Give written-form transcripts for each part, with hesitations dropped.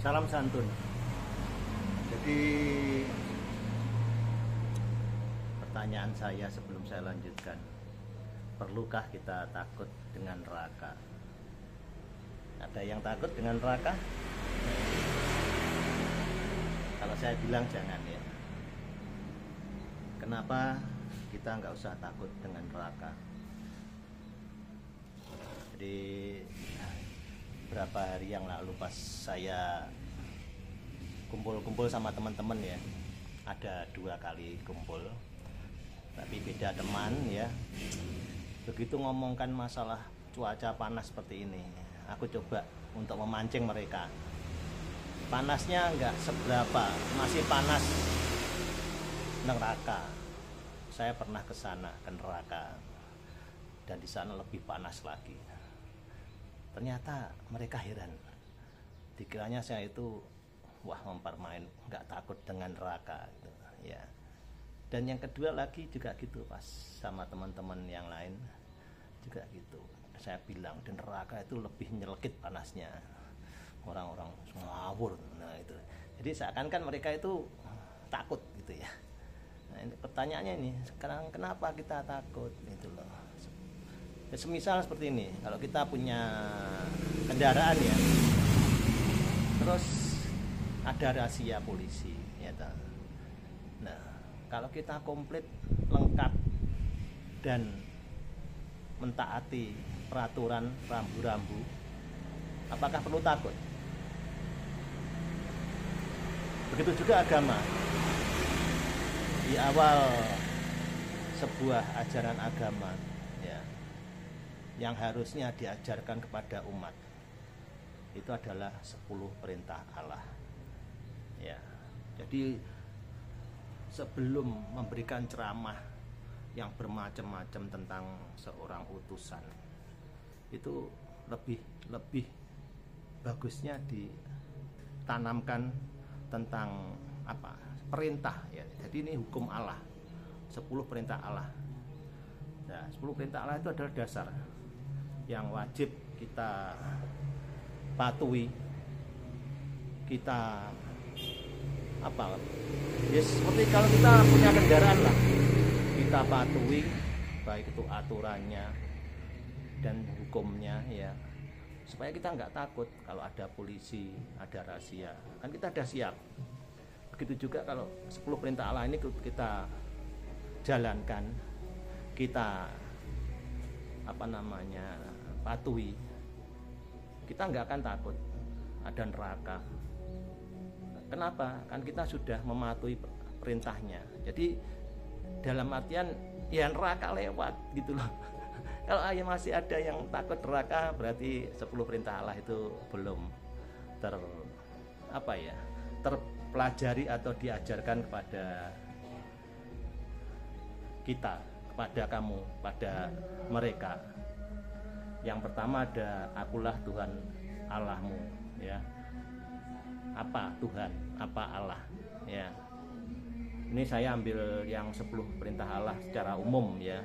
Salam santun. Jadi pertanyaan saya sebelum saya lanjutkan, perlukah kita takut dengan neraka? Ada yang takut dengan neraka? Kalau saya bilang jangan ya. Kenapa kita nggak usah takut dengan neraka? Jadi berapa hari yang lalu pas saya kumpul-kumpul sama teman-teman ya, ada 2 kali kumpul, tapi beda teman ya. Begitu ngomongkan masalah cuaca panas seperti ini, aku coba untuk memancing mereka. Panasnya nggak seberapa, masih panas neraka. Saya pernah ke sana, ke neraka, dan di sana lebih panas lagi. Ternyata mereka heran, dikiranya saya itu wah mempermain, nggak takut dengan neraka gitu, ya. Dan yang kedua lagi juga gitu, pas sama teman-teman yang lain juga gitu. Saya bilang di neraka itu lebih nyelekit panasnya, orang-orang ngawur. Nah itu, jadi seakan-akan mereka itu takut gitu ya. Nah ini pertanyaannya ini, sekarang kenapa kita takut gitu loh. Ya, semisal seperti ini, kalau kita punya kendaraan ya, terus ada rahasia polisi ya toh. Nah kalau kita komplit lengkap dan mentaati peraturan rambu-rambu, apakah perlu takut? Begitu juga agama. Di awal sebuah ajaran agama ya, yang harusnya diajarkan kepada umat itu adalah 10 perintah Allah ya. Jadi sebelum memberikan ceramah yang bermacam-macam tentang seorang utusan, itu lebih bagusnya ditanamkan tentang apa? Perintah ya. Jadi ini hukum Allah, 10 perintah Allah. Nah, 10 perintah Allah itu adalah dasar yang wajib kita patuhi, kita apa ya, seperti kalau kita punya kendaraan lah, kita patuhi baik itu aturannya dan hukumnya ya, supaya kita nggak takut kalau ada polisi, ada razia, kan kita ada siap. Begitu juga kalau 10 perintah Allah ini kita jalankan, kita patuhi, kita nggak akan takut ada neraka. Kenapa? Kan kita sudah mematuhi perintahnya. Jadi dalam artian ya neraka lewat gitu loh. Kalau masih ada yang takut neraka, berarti 10 perintah Allah itu belum terpelajari atau diajarkan kepada kita, kepada kamu, pada mereka. Yang pertama ada akulah Tuhan Allahmu ya. Apa Tuhan, apa Allah ya. Ini saya ambil yang 10 perintah Allah secara umum ya,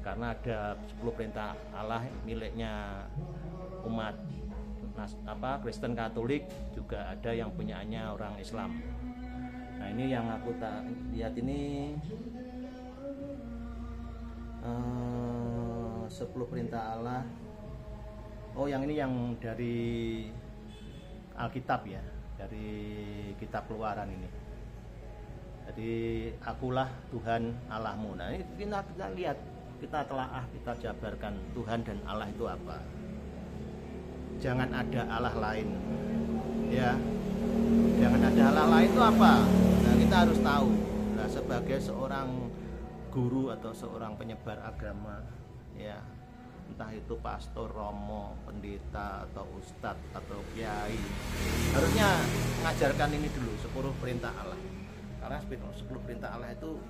karena ada 10 perintah Allah miliknya umat Kristen Katolik, juga ada yang punyaannya orang Islam. Nah ini yang aku lihat ini 10 perintah Allah. Oh yang ini yang dari Alkitab ya, dari kitab Keluaran ini. Jadi akulah Tuhan Allahmu. Nah ini kita lihat, kita telaah, kita jabarkan Tuhan dan Allah itu apa. Jangan ada Allah lain ya. Jangan ada Allah lain itu apa. Nah kita harus tahu. Nah sebagai seorang guru atau seorang penyebar agama ya, entah itu pastor, romo, pendeta atau ustadz atau kiai, harusnya mengajarkan ini dulu, 10 perintah Allah. Karena 10 perintah Allah itu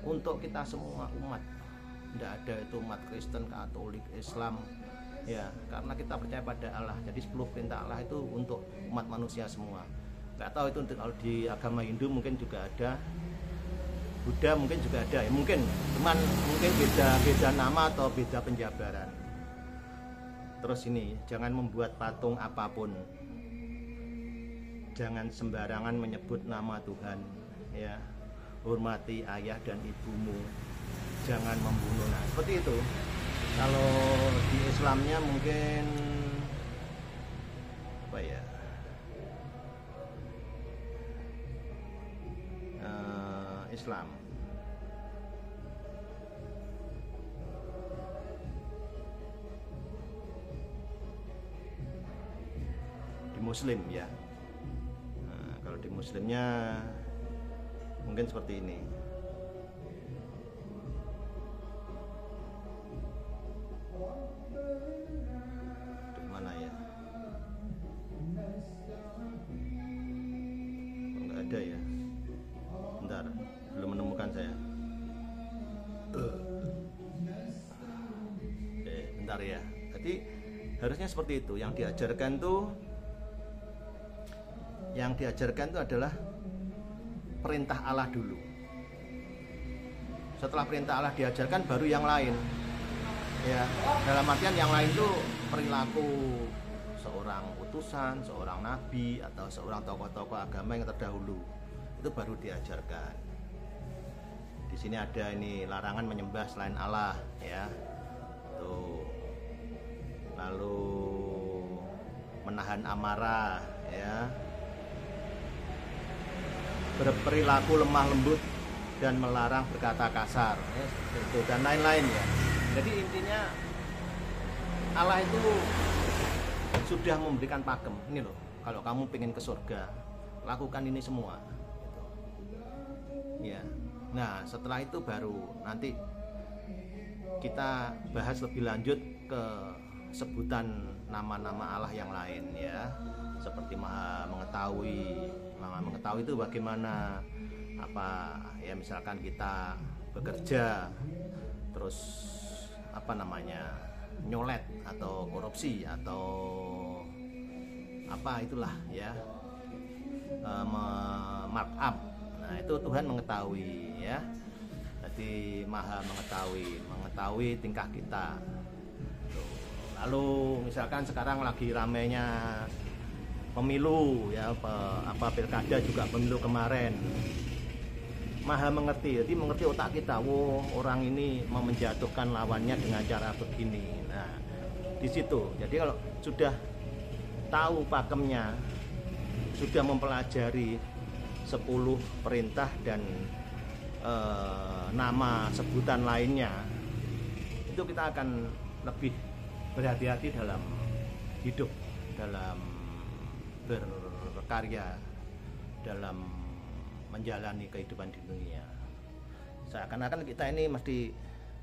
untuk kita semua umat, tidak ada itu umat Kristen, Katolik, Islam ya, karena kita percaya pada Allah. Jadi 10 perintah Allah itu untuk umat manusia semua. Nggak tahu itu kalau di agama Hindu mungkin juga ada, Buddha mungkin juga ada ya, mungkin beda nama atau beda penjabaran. Terus ini jangan membuat patung apapun jangan sembarangan menyebut nama Tuhan, ya. Hormati ayah dan ibumu, jangan membunuh. Nah, seperti itu. Kalau di Islamnya mungkin apa ya? Islam. Di Muslim ya. Nah, kalau di Muslimnya mungkin seperti ini. Di mana ya? Enggak ada ya. Bentar, belum menemukan saya. Bentar ya. Jadi harusnya seperti itu. Yang diajarkan tuh adalah perintah Allah dulu. Setelah perintah Allah diajarkan baru yang lain. Ya, dalam artian yang lain itu perilaku seorang utusan, seorang nabi atau seorang tokoh-tokoh agama yang terdahulu. Itu baru diajarkan. Di sini ada ini larangan menyembah selain Allah, ya. Tuh. Lalu menahan amarah, ya. Berperilaku lemah lembut dan melarang berkata kasar, ya, itu dan lain-lain ya. Jadi intinya Allah itu sudah memberikan pakem. Ini loh, kalau kamu pengen ke surga, lakukan ini semua. Ya. Nah, setelah itu baru nanti kita bahas lebih lanjut ke sebutan nama-nama Allah yang lain ya. Seperti Maha mengetahui itu bagaimana, apa ya, misalkan kita bekerja terus apa namanya, nyolet atau korupsi atau apa itulah ya, markup. Nah, itu Tuhan mengetahui ya. Jadi Maha mengetahui tingkah kita. Lalu misalkan sekarang lagi ramainya pemilu ya, pilkada juga pemilu kemarin. Maha mengerti, jadi mengerti otak kita. Wow, orang ini mau menjatuhkan lawannya dengan cara begini. Nah, di situ. Jadi kalau sudah tahu pakemnya, sudah mempelajari 10 perintah dan nama sebutan lainnya, itu kita akan lebih berhati-hati dalam hidup, dalam berkarya, dalam menjalani kehidupan di dunia. Seakan-akan kita ini mesti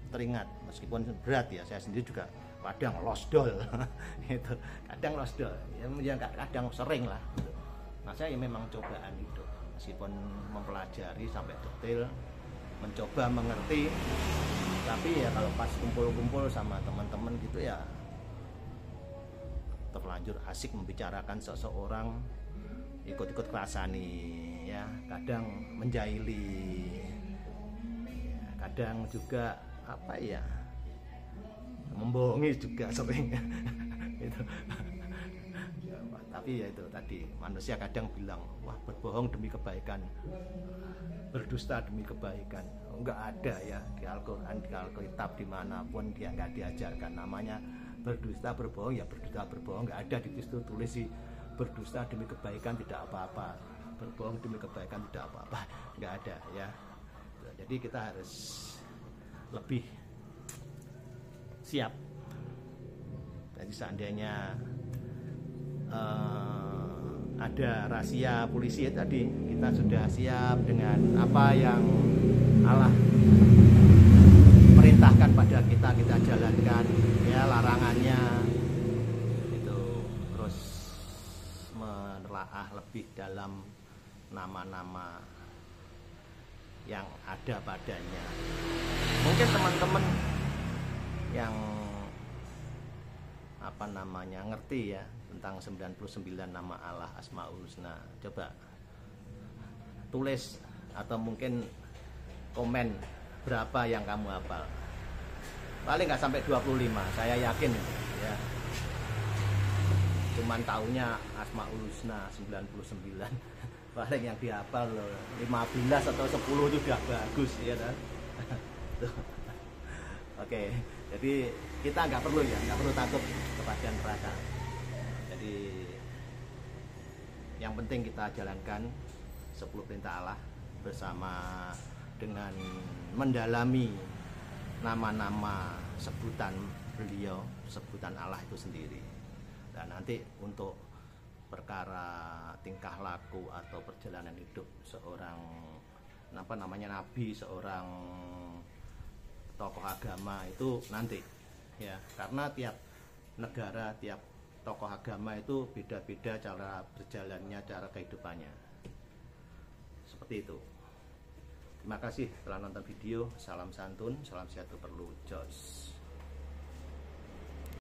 teringat, meskipun berat ya, saya sendiri juga kadang lost doll itu kadang lost doll ya, kadang sering lah gitu. Nah, saya memang cobaan hidup, meskipun mempelajari sampai detail, mencoba mengerti, tapi ya kalau pas kumpul-kumpul sama teman-teman gitu ya terlanjur asik membicarakan seseorang, ikut-ikut kerasani ya, kadang menjahili ya, kadang juga apa ya, membohongi juga sering itu. Tapi ya itu tadi, manusia kadang bilang, wah, berbohong demi kebaikan, berdusta demi kebaikan. Enggak ada ya di Al-Quran, di Alkitab, dimanapun dia nggak diajarkan namanya berdusta berbohong. Ya berdusta berbohong nggak ada di situ tulis sih, berdusta demi kebaikan tidak apa-apa, berbohong demi kebaikan tidak apa-apa, nggak ada ya. Jadi kita harus lebih siap. Jadi seandainya ada rahasia polisi ya, tadi kita sudah siap dengan apa yang Allah perintahkan pada kita jalankan ya, larangannya itu, terus menelaah lebih dalam nama-nama yang ada padanya. Mungkin teman-teman yang apa namanya ngerti ya tentang 99 nama Allah Asmaul Husna, coba tulis atau mungkin komen berapa yang kamu hafal. Paling nggak sampai 25, saya yakin ya. cuman taunya Asmaul Husna 99. Paling yang dihafal 15 atau 10 itu udah bagus ya kan. Oke, jadi kita nggak perlu takut kepada neraka. Jadi yang penting kita jalankan 10 perintah Allah bersama dengan mendalami nama-nama sebutan beliau, sebutan Allah itu sendiri. Dan nanti untuk perkara tingkah laku atau perjalanan hidup seorang nabi, seorang tokoh agama itu nanti ya, karena tiap negara, tiap tokoh agama itu beda-beda cara berjalannya, cara kehidupannya. Seperti itu. Terima kasih telah nonton video. Salam santun, salam sehat perlu jos.